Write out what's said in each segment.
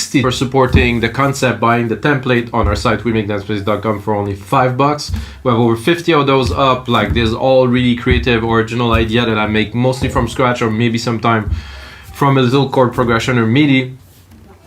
60 for supporting the concept, buying the template on our site wemakedancemusic.com for only $5. We have over 50 of those up. Like, there's all really creative, original idea that I make mostly from scratch, or maybe sometime from a little chord progression or MIDI,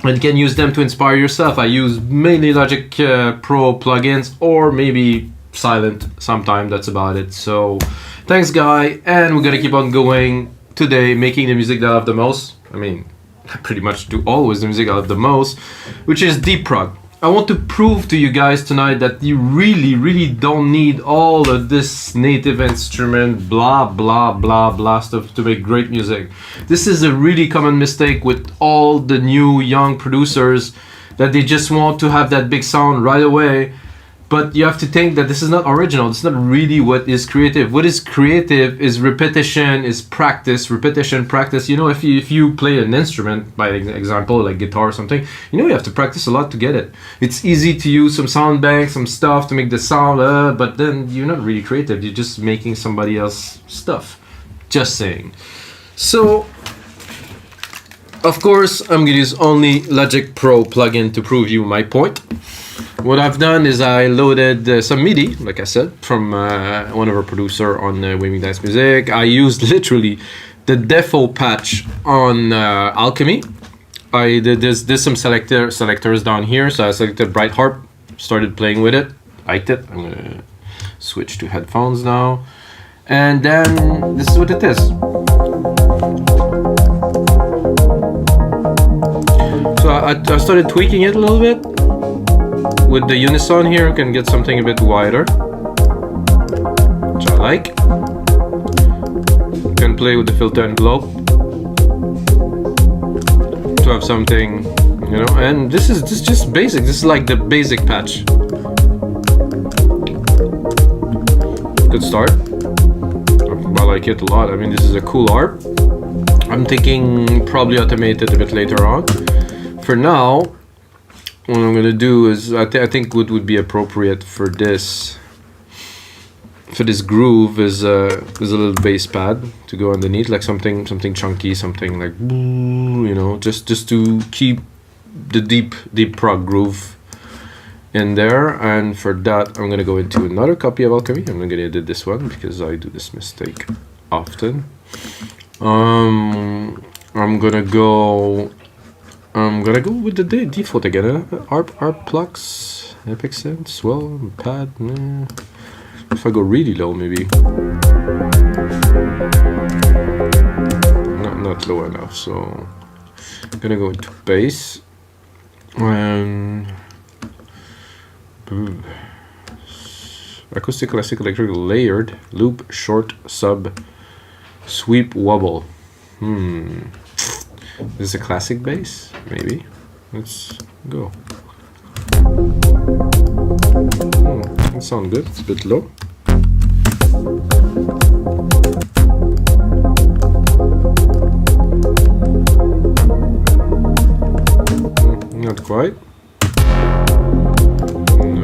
and you can use them to inspire yourself. I use mainly Logic Pro plugins, or maybe Silent sometime. That's about it. So thanks, Guy, and we're gonna keep on going today, making the music that I love the most. I mean, I pretty much do always the music I love the most, which is deep prog. I want to prove to you guys tonight that you really don't need all of this native instrument blah blah stuff to make great music. This is a really common mistake with all the new young producers, that they just want to have that big sound right away. But you have to think that this is not original. It's not really what is creative. What is creative is repetition, is practice, repetition, practice. You know, if you play an instrument, by example, like guitar or something, you know you have to practice a lot to get it. It's easy to use some sound banks, some stuff to make the sound, but then you're not really creative. You're just making somebody else's stuff. Just saying. So, of course, I'm gonna use only Logic Pro plugin to prove you my point. What I've done is I loaded some MIDI, like I said, from one of our producer on We Make Dance Music. I used literally the default patch on Alchemy. There's some selectors down here, so I selected Bright Harp, started playing with it, liked it. I'm gonna switch to headphones now, and then this is what it is. So I started tweaking it a little bit. With the unison here, you can get something a bit wider, which I like. You can play with the filter envelope to have something, you know. And this is just basic. This is like the basic patch. Good start. I like it a lot. I mean, this is a cool harp. I'm thinking probably automate it a bit later on. For now, what I'm gonna do is I think what would be appropriate for this groove is a little bass pad to go underneath, like something chunky, something like, you know, just to keep the deep prog groove in there. And for that, I'm gonna go into another copy of Alchemy. I'm not gonna edit this one because I do this mistake often. I'm gonna go with the default again. Arp Plux, Epic Synth, Swell, Pad. If I go really low, maybe not low enough. So I'm gonna go into bass and acoustic, classic, electric, layered, loop, short, sub, sweep, wobble. This is a classic bass, maybe. Let's go. That sounds good. It's a bit low. Not quite. No.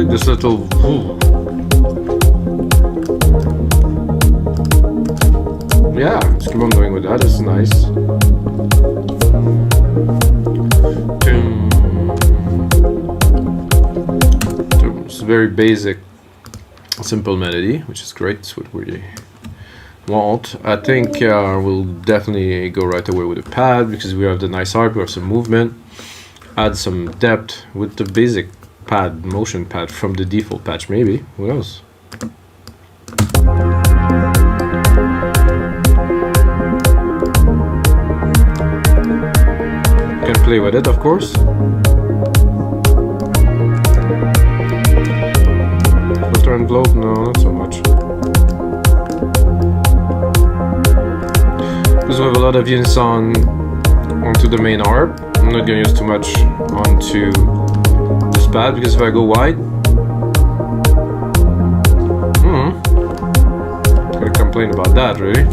This little yeah, let's keep on going with that. It's nice. It's very basic, simple melody, which is great. It's what we want. I think we'll definitely go right away with a pad because we have the nice harp, we have some movement, add some depth with the basic pad, motion pad from the default patch, maybe. Who knows? Can play with it, of course. Filter and globe, no, not so much. Because we have a lot of unison onto the main harp. I'm not gonna use too much onto pad because if I go wide, complain about that, really.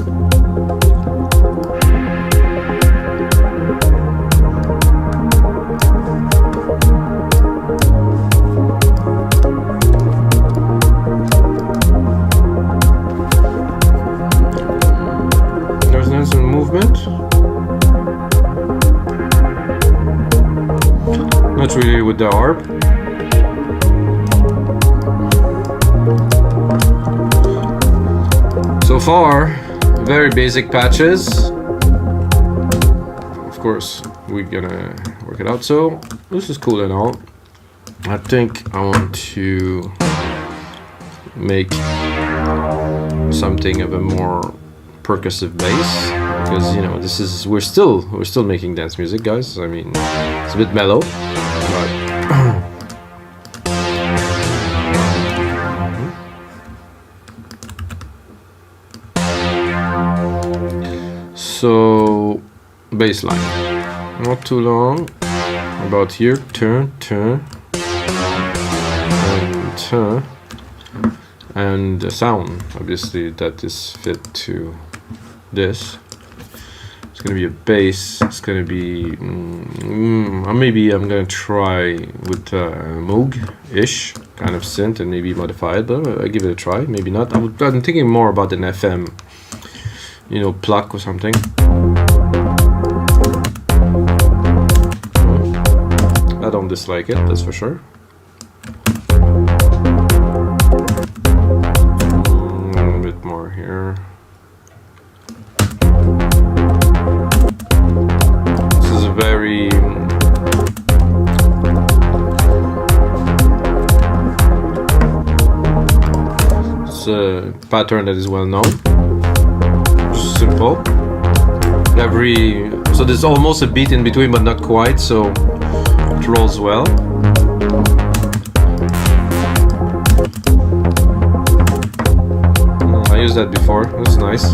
There's some movement. Not really with the harp. So far, very basic patches. Of course, we're gonna work it out. So this is cool and all. I think I want to make something of a more percussive bass, because you know this is we're still making dance music, guys. I mean, it's a bit mellow, but so bass line, not too long, about here, turn, and the sound, obviously, that is fit to this. It's gonna be a bass. It's gonna be maybe I'm gonna try with Moog-ish kind of synth and maybe modify it, but I give it a try. Maybe not. I'm thinking more about an FM, you know, pluck or something. I don't dislike it, that's for sure. A bit more here. This is a very it's a pattern that is well known. Simple. So there's almost a beat in between, but not quite, so it rolls well. I used that before. That's nice.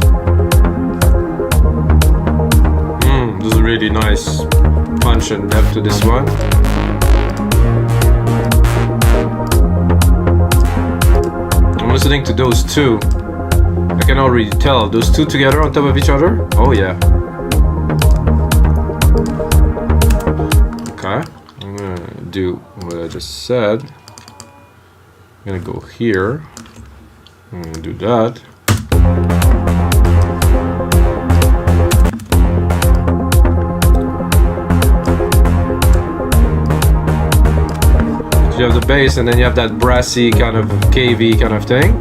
There's a really nice punch and depth to this one. I'm listening to those two. I can already tell those two together on top of each other. Oh yeah. Okay, I'm gonna do what I just said. I'm gonna go here. I'm gonna do that. So you have the bass, and then you have that brassy kind of cavey kind of thing.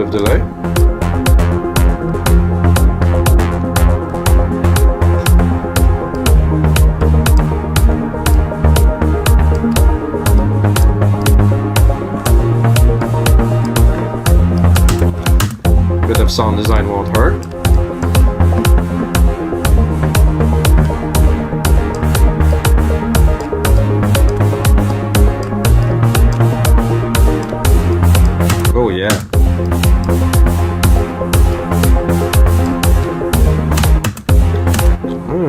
Delay. Bit of sound design won't hurt. Oh yeah.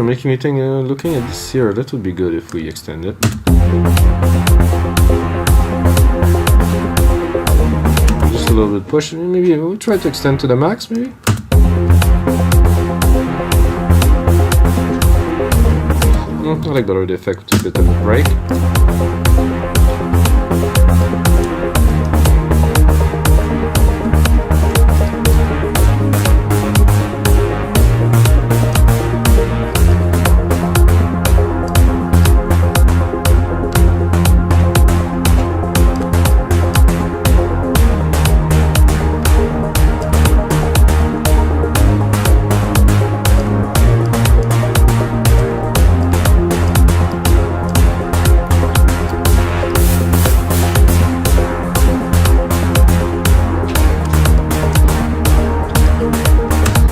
Making me think, looking at this here, that would be good if we extend it. Just a little bit push. Maybe we'll try to extend to the max, maybe? I like better the effect with a bit of a break.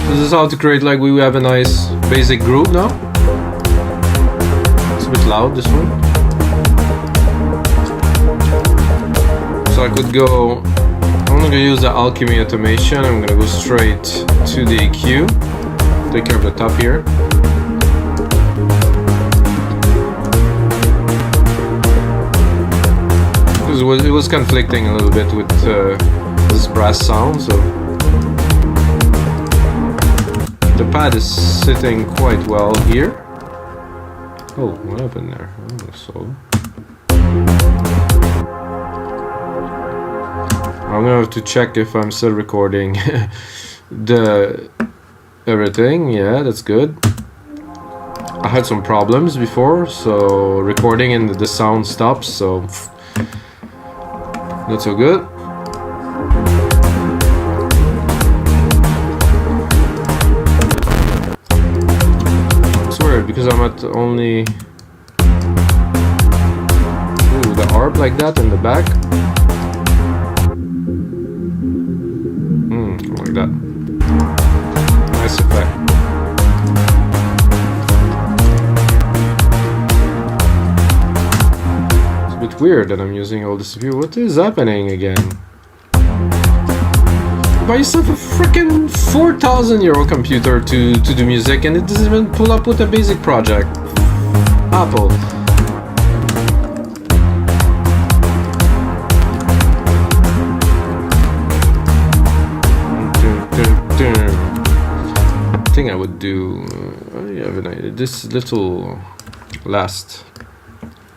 This is how to create, like, we have a nice basic groove now. It's a bit loud, this one. So I could go, I'm gonna use the Alchemy automation. I'm gonna go straight to the EQ. Take care of the top here. This is it was conflicting a little bit with this brass sound, so the pad is sitting quite well here. Oh, what happened there? Oh, so I'm gonna have to check if I'm still recording the everything. Yeah, that's good. I had some problems before, so recording and the sound stops, so not so good. It's weird because I'm at only the harp like that in the back. Like that. Nice effect. It's a bit weird that I'm using all this view. What is happening again? Buy yourself a freaking 4,000 euro computer to do music and it doesn't even pull up with a basic project. Apple. I think I would do this little last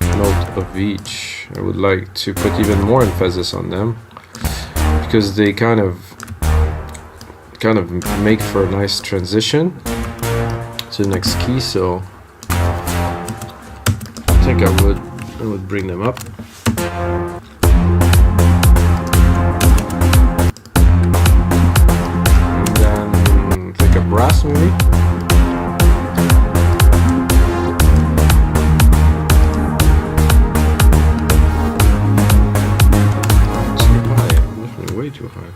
note of each. I would like to put even more emphasis on them because they kind of make for a nice transition to the next key. So I think I would bring them up. Brass maybe. It's too high. Definitely way too high.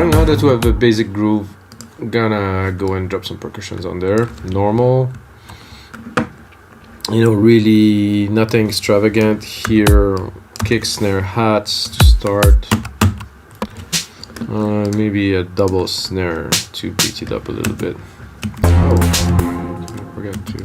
Now that we have the basic groove, I'm gonna go and drop some percussions on there. Normal, really nothing extravagant here. Kick, snare, hats to start. Maybe a double snare to beat it up a little bit. Oh, I forgot to.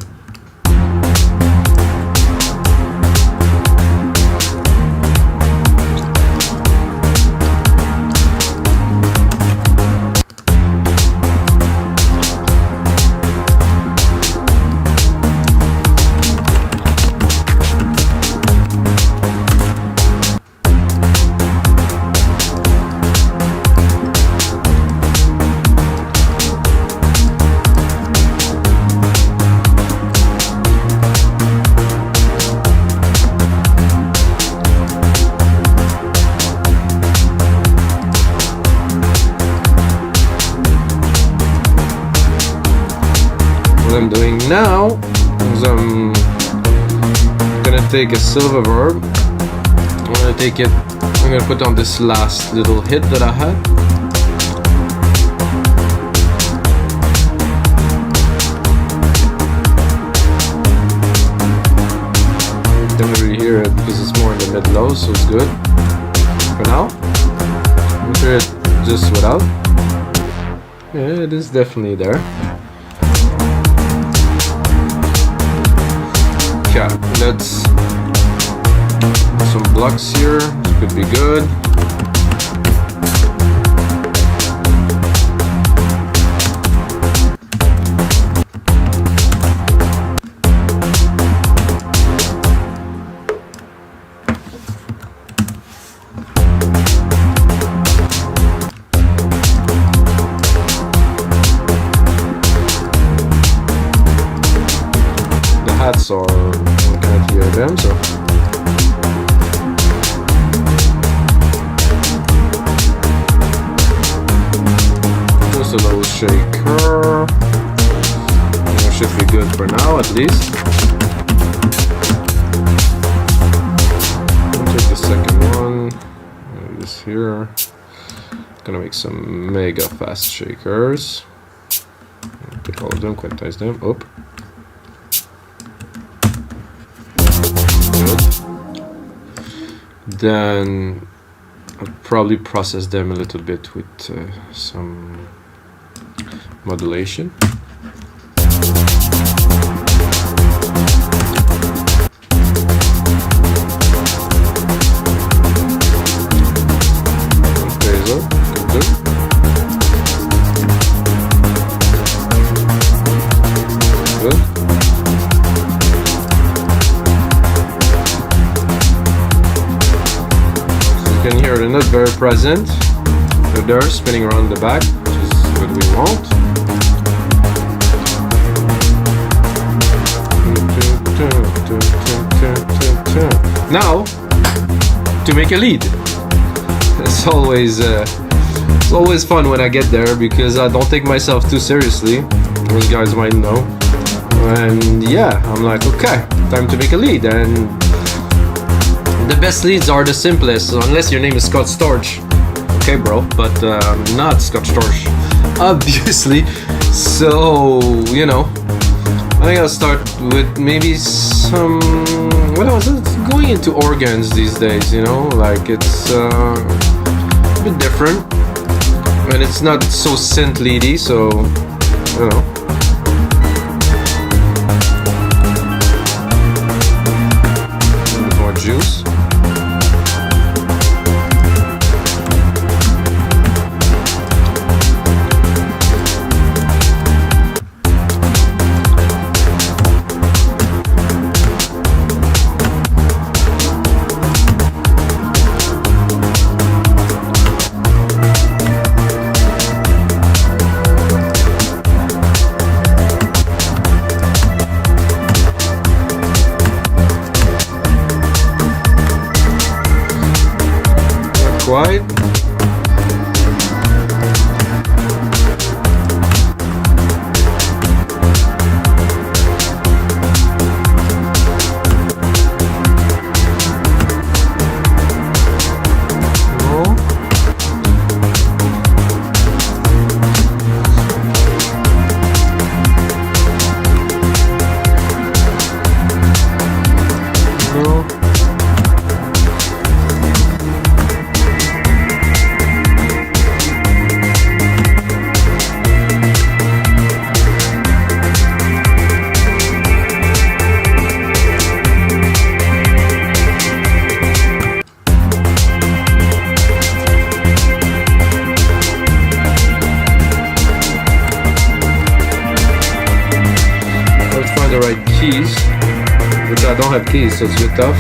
I'm doing now is I'm gonna take a silver verb. I'm gonna put on this last little hit that I had. Don't really hear it because it's more in the mid-low, so it's good for now. I'm sure it just without. Yeah, it is definitely there. Yeah, let's put some blocks here. This could be good. Hats are, I can't hear them, so just a little shaker. Should be good for now, at least. I'll take the second one. Maybe this here. Gonna make some mega fast shakers. Pick all of them, quantize them. Up. Good. Then I'll probably process them a little bit with some modulation. They're not very present. They're spinning around the back, which is what we want. Now, to make a lead. It's always fun when I get there because I don't take myself too seriously. Those guys might know. And yeah, I'm like, okay, time to make a lead. And the best leads are the simplest, unless your name is Scott Storch. Okay, bro, but not Scott Storch, obviously. So, you know, I think I'll start with maybe some. What else? Going into organs these days, you know, like it's a bit different, and it's not so synth leady. So, you know. A bit more juice. Quite. The right keys, which I don't have keys, so it's a bit tough.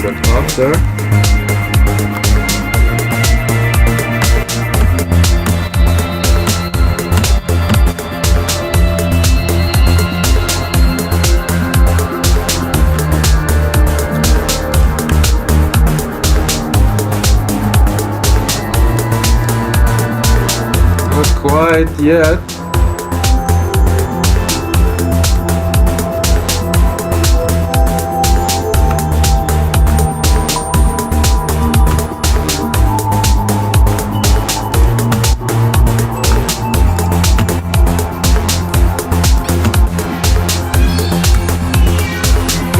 That off there. Quite yet.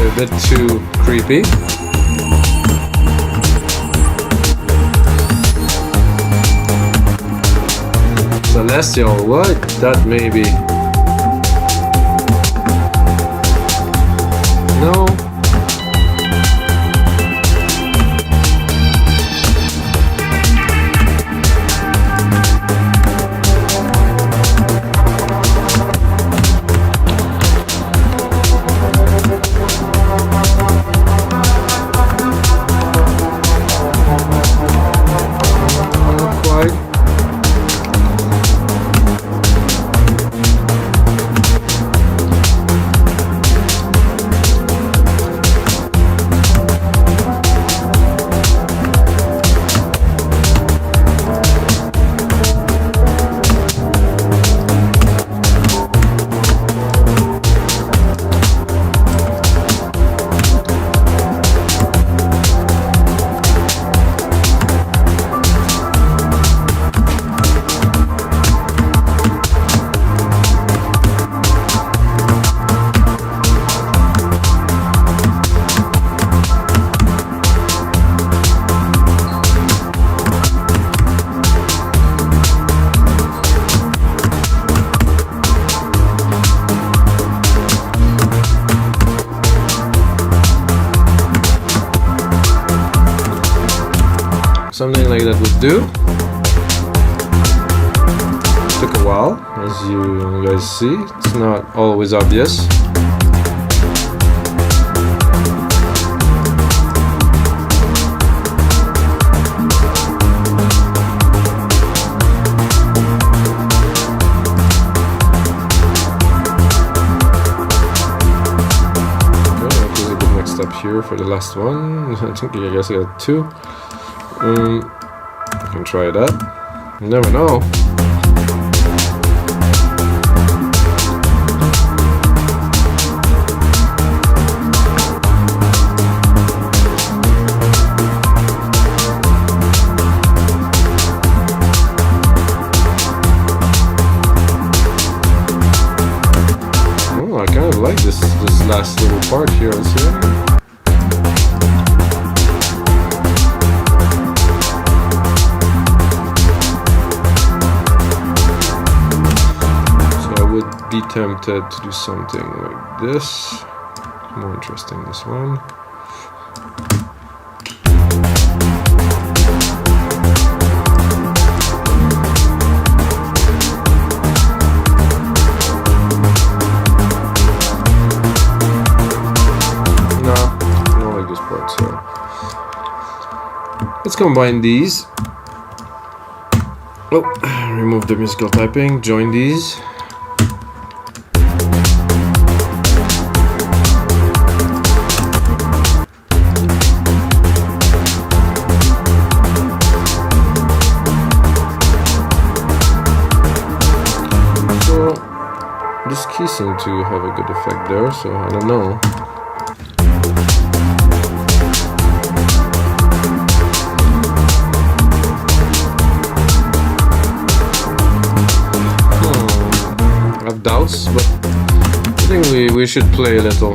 A bit too creepy. Celestial, what? That maybe. No. Not quite. something like that would do. Took a while, as you guys see. It's not always obvious. Here for the last one. I guess I got 2. I can try that. You never know. Oh, I kind of like this last little part here. Let's see. Be tempted to do something like this. More interesting, this one. No, I don't like this part, so let's combine these. Oh, remove the musical typing, join these. This key seemed to have a good effect there, so I don't know. I have doubts, but I think we should play a little.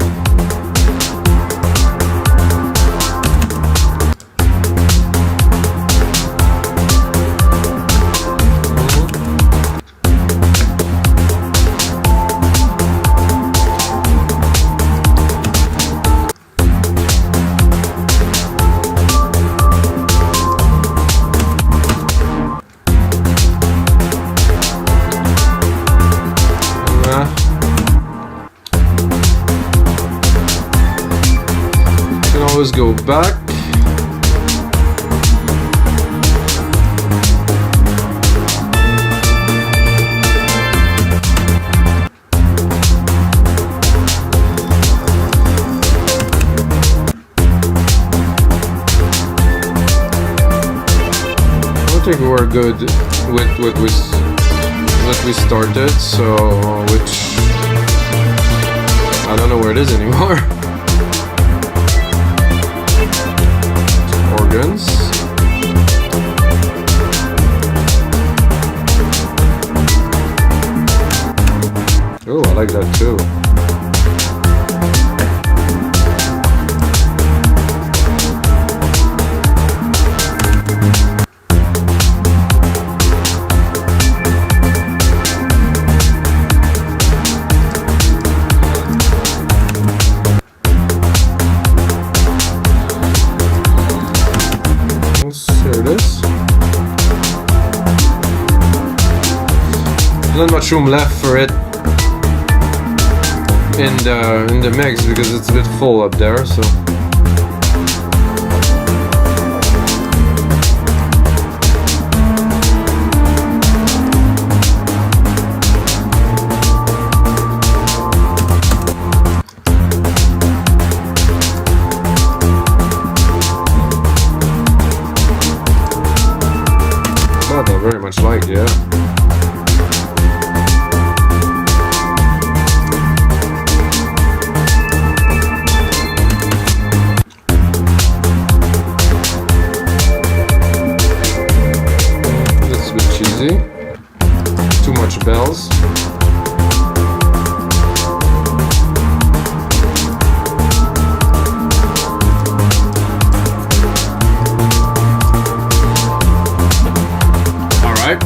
Always go back. I think we're good with what we started, so which I don't know where it is anymore. Organs. Oh, I like that too. Not much room left for it in the mix because it's a bit full up there, so not very much light, yeah. Too much bells. All right.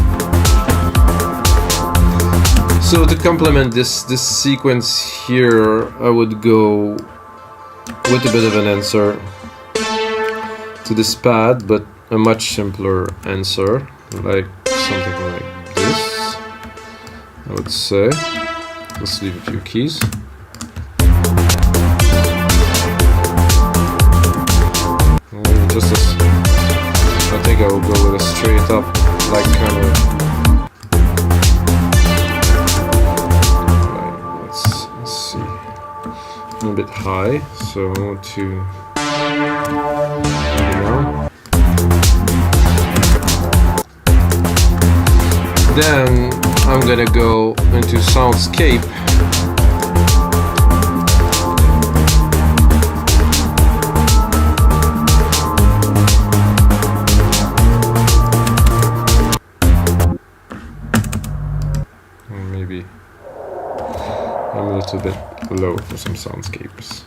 So to complement this sequence here, I would go with a bit of an answer to this pad, but a much simpler answer, like something like this, I would say. Let's leave a few keys. Maybe just as, I think I will go with a straight up, like kind of. Let's see. A bit high, so I want to. Then I'm gonna go into soundscape. Or maybe I'm a little bit low for some soundscapes.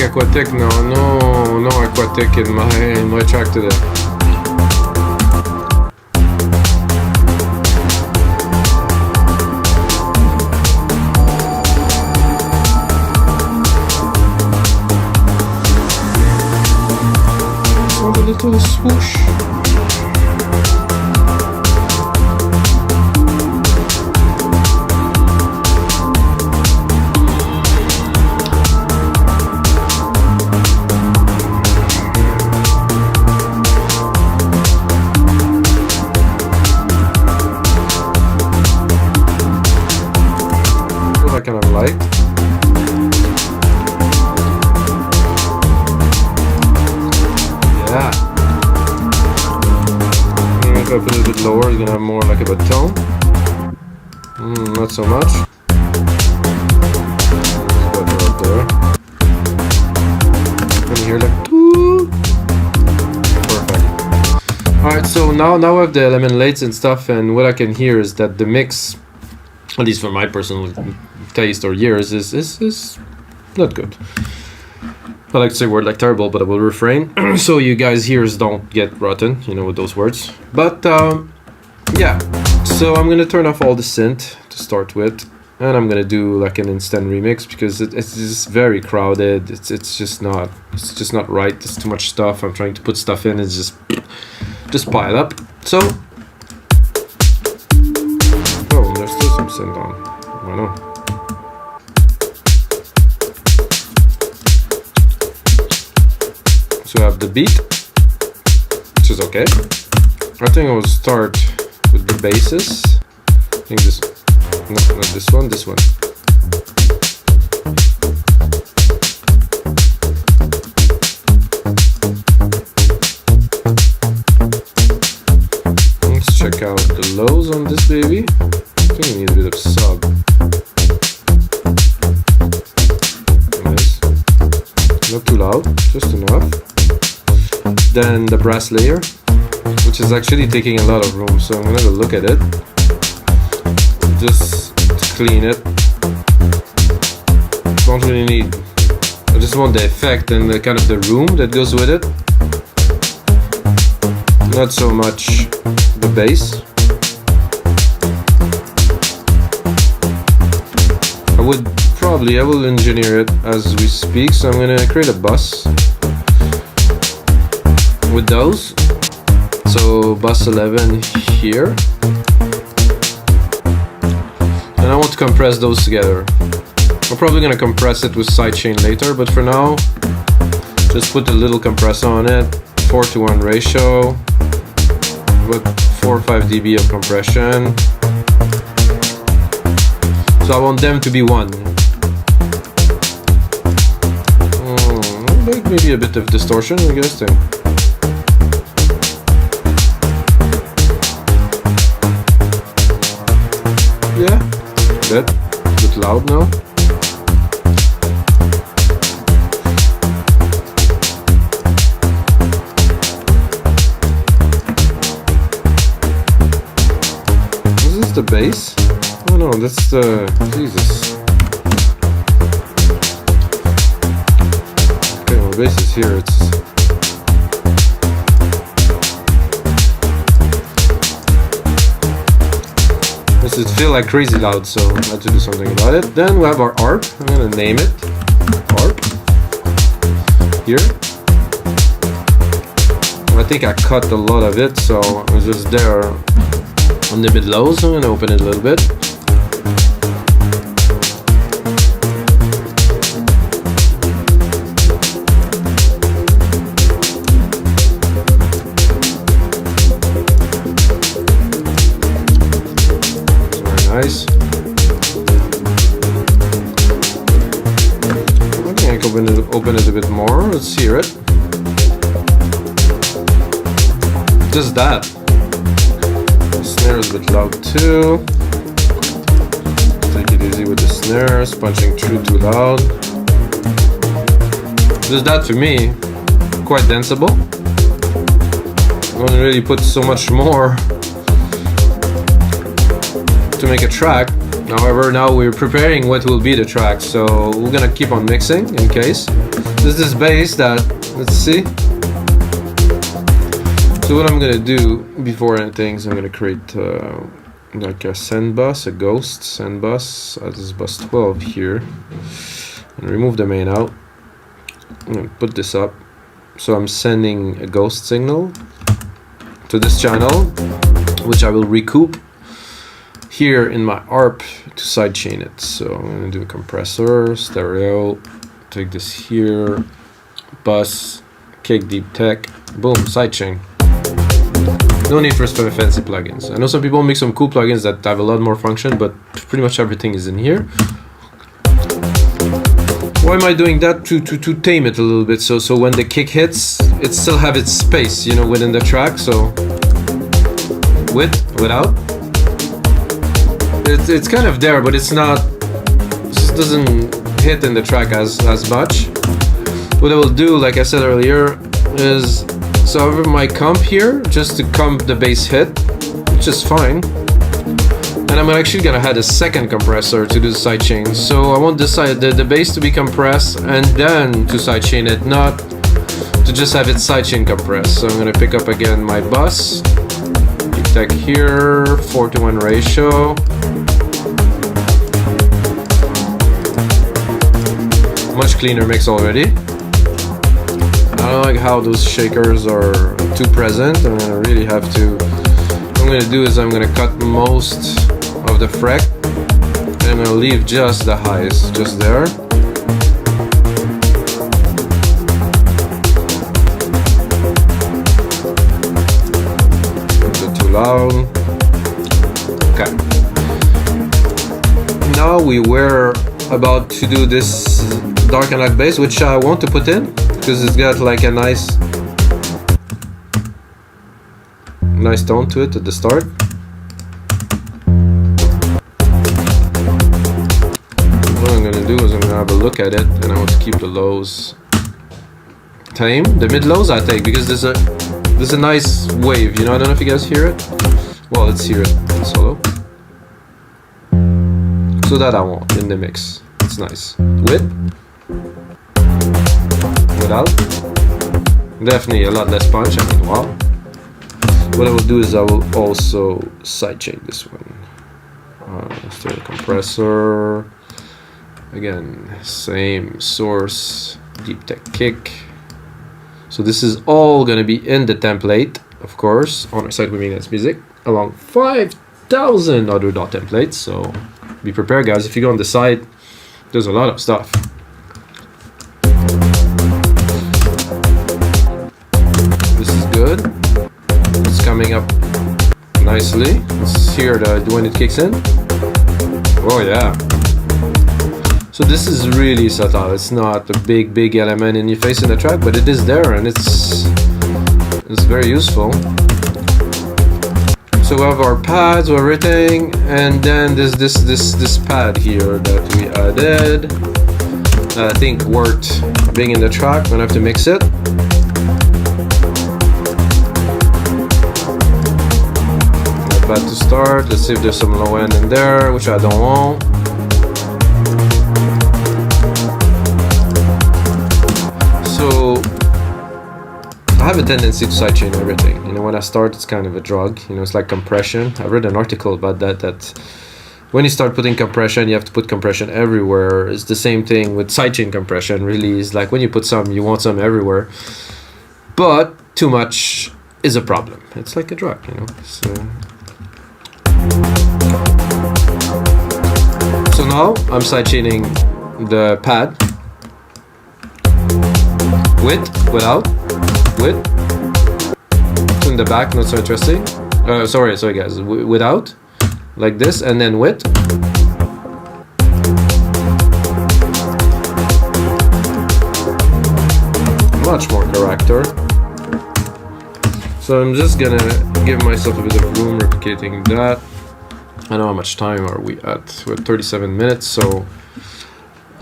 Aquatic, no aquatic in my track today. Oh, a little swoosh. Kind of light. Yeah. If I put it a bit lower, it's gonna have more like a baton. Not so much. Better up there. Can you hear like doo? Perfect. Alright, so now I have the element lates and stuff, and what I can hear is that the mix, at least for my personal taste or years, is not good. I like to say word like terrible, but I will refrain. So you guys ears don't get rotten, you know, with those words. But yeah, so I'm gonna turn off all the synth to start with, and I'm gonna do like an instant remix because it's just very crowded. It's just not right. There's too much stuff. I'm trying to put stuff in. It's just pile up. So oh, there's still some synth on. I know. So I have the beat, which is okay. I think I will start with the basses. I think this, no, not this one, this one. Let's check out the lows on this baby. I think we need a bit of sub. Not too loud, just enough. Then the brass layer, which is actually taking a lot of room, so I'm gonna have a look at it just to clean it. Don't really need, I just want the effect and the kind of the room that goes with it, not so much the bass. I will engineer it as we speak, so I'm gonna create a bus with those. So bus 11 here, and I want to compress those together. I'm probably gonna compress it with sidechain later, but for now just put a little compressor on it, 4:1 ratio with 4 or 5 dB of compression. So I want them to be one. Maybe a bit of distortion, I guess. Then. Yeah, a bit loud now. Is this the bass? Oh no, that's the Jesus. Okay, well, bass is here. It feel like crazy loud, so I had to do something about it. Then we have our arp. I'm gonna name it arp here. I think I cut a lot of it, so it was just there on the mid lows. So I'm gonna open it a little bit. Nice. I think I can open it a bit more. Let's hear it. Just that. The snare is a bit loud too. Take it easy with the snares. Punching through too loud. Just that for me. Quite danceable. I don't really put so much more to make a track. However, now we're preparing what will be the track, so we're gonna keep on mixing in case. This is bass that, let's see. So what I'm gonna do before anything is I'm gonna create like a send bus, a ghost send bus. This is bus 12 here, and remove the main out. I'm gonna put this up, so I'm sending a ghost signal to this channel, which I will recoup here in my arp to sidechain it. So I'm gonna do a compressor, stereo, take this here, bus, kick, deep tech, boom, sidechain. No need for some fancy plugins. I know some people make some cool plugins that have a lot more function, but pretty much everything is in here. Why am I doing that? To tame it a little bit, so when the kick hits, it still have its space, you know, within the track. So with, without. It's kind of there, but it's not. It just doesn't hit in the track as much. What I will do, like I said earlier, is so I have my comp here just to comp the bass hit, which is fine. And I'm actually gonna add a second compressor to do the sidechain. So I want the bass to be compressed and then to sidechain it, not to just have it sidechain compressed. So I'm gonna pick up again my bus, tech here, 4:1 ratio. Much cleaner mix already. I don't like how those shakers are too present. I'm gonna really have to. What I'm gonna do is I'm gonna cut most of the freq, and I'm gonna leave just the highs, just there. A bit too loud. Okay. Now we were about to do this dark and light bass, which I want to put in because it's got like a nice tone to it at the start. What I'm gonna do is I'm gonna have a look at it, and I want to keep the lows tame. The mid lows I take because there's a nice wave, you know. I don't know if you guys hear it. Well, let's hear it solo. So that I want in the mix. It's nice. With, without, definitely a lot less punch. I mean, wow. What I will do is I will also sidechain this one. Still a compressor. Again, same source, deep tech kick. So this is all gonna be in the template, of course, on our site with Dance Music, along 5,000 other dot templates. So be prepared, guys. If you go on the site, there's a lot of stuff. This is good. It's coming up nicely. Let's hear when it kicks in. Oh yeah. So this is really subtle. It's not a big element in your face in the track, but it is there, and it's very useful. So we have our pads, everything, and then there's this pad here that we added. That I think worked being in the track. I'm gonna have to mix it. Not bad to start. Let's see if there's some low end in there, which I don't want. So I have a tendency to sidechain everything. You know, when I start, it's kind of a drug. You know, it's like compression. I read an article about that when you start putting compression, you have to put compression everywhere. It's the same thing with sidechain compression, really. It's like when you put some, you want some everywhere. But too much is a problem. It's like a drug, you know. So now I'm sidechaining the pad. With, without, with. In the back, not so interesting. Sorry guys, without. Like this, and then with. Much more character. So I'm just gonna give myself a bit of room replicating that. I don't know how much time are we at. We're at 37 minutes, so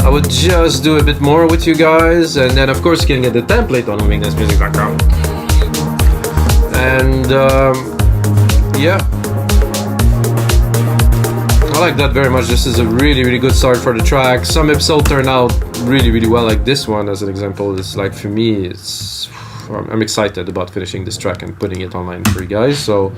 I would just do a bit more with you guys, and then of course you can get the template on weaknessmusic.com. And yeah. I like that very much. This is a really good start for the track. Some episodes turn out really well, like this one as an example. It's like, for me, I'm excited about finishing this track and putting it online for you guys. So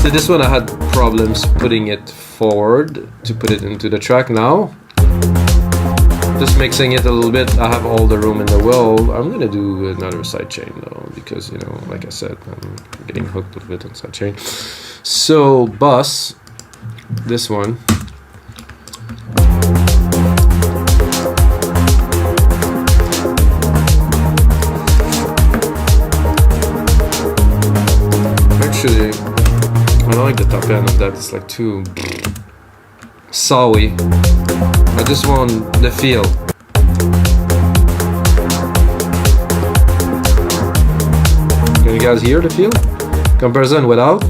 this one I had problems putting it forward to put it into the track. Now just mixing it a little bit, I have all the room in the world. I'm gonna do another sidechain though, because, you know, like I said, I'm getting hooked a bit on sidechain. So bus, this one. Actually, I don't like the top end of that. It's like too sawy. I just want the feel. Can you guys hear the feel? Comparison without?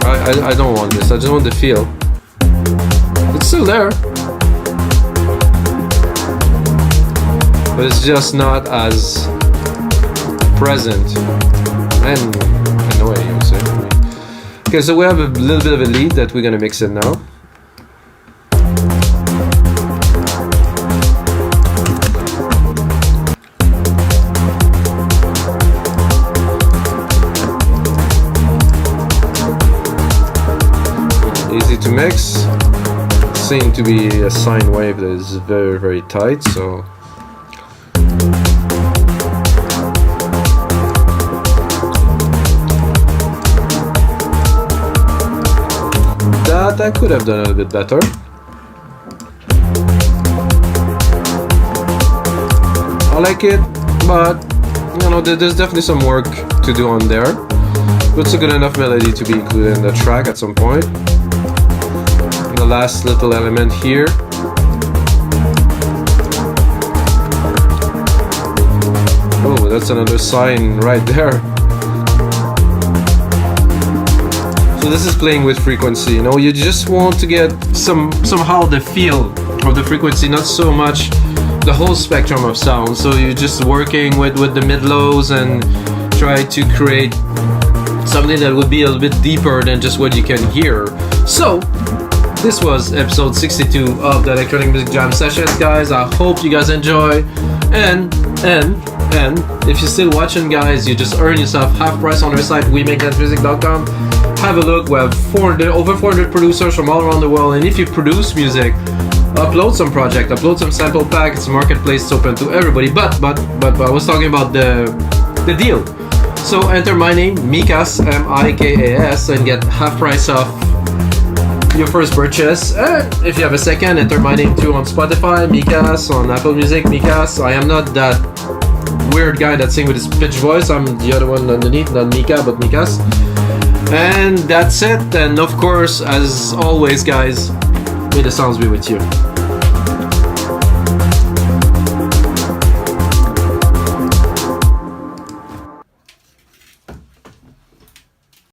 I don't want this. I just want the feel. It's still there, but it's just not as present and annoying, you say. Okay, so we have a little bit of a lead that we're gonna mix in now. Easy to mix. Seems to be a sine wave that is very tight, so that I could have done a little bit better. I like it, but you know, there's definitely some work to do on there. But it's a good enough melody to be included in the track at some point. The last little element here. Oh, that's another sign right there. So this is playing with frequency. You know, you just want to get somehow the feel of the frequency, not so much the whole spectrum of sound. So you're just working with the mid-lows and try to create something that would be a little bit deeper than just what you can hear. So this was episode 62 of the Electronic Music Jam Sessions, guys. I hope you guys enjoy. And if you're still watching, guys, you just earn yourself half price on our site, wemakethatmusic.com. Have a look. We have over 400 producers from all around the world. And if you produce music, upload some project, upload some sample pack. It's a marketplace. It's open to everybody. But I was talking about the deal. So enter my name, Mikas, M-I-K-A-S, and get half price off your first purchase. And if you have a second, enter my name too on Spotify, Mikas, on Apple Music, Mikas. I am not that weird guy that sings with his pitch voice. I'm the other one underneath, not Mika, but Mikas. And that's it. And of course, as always, guys, may the sounds be with you.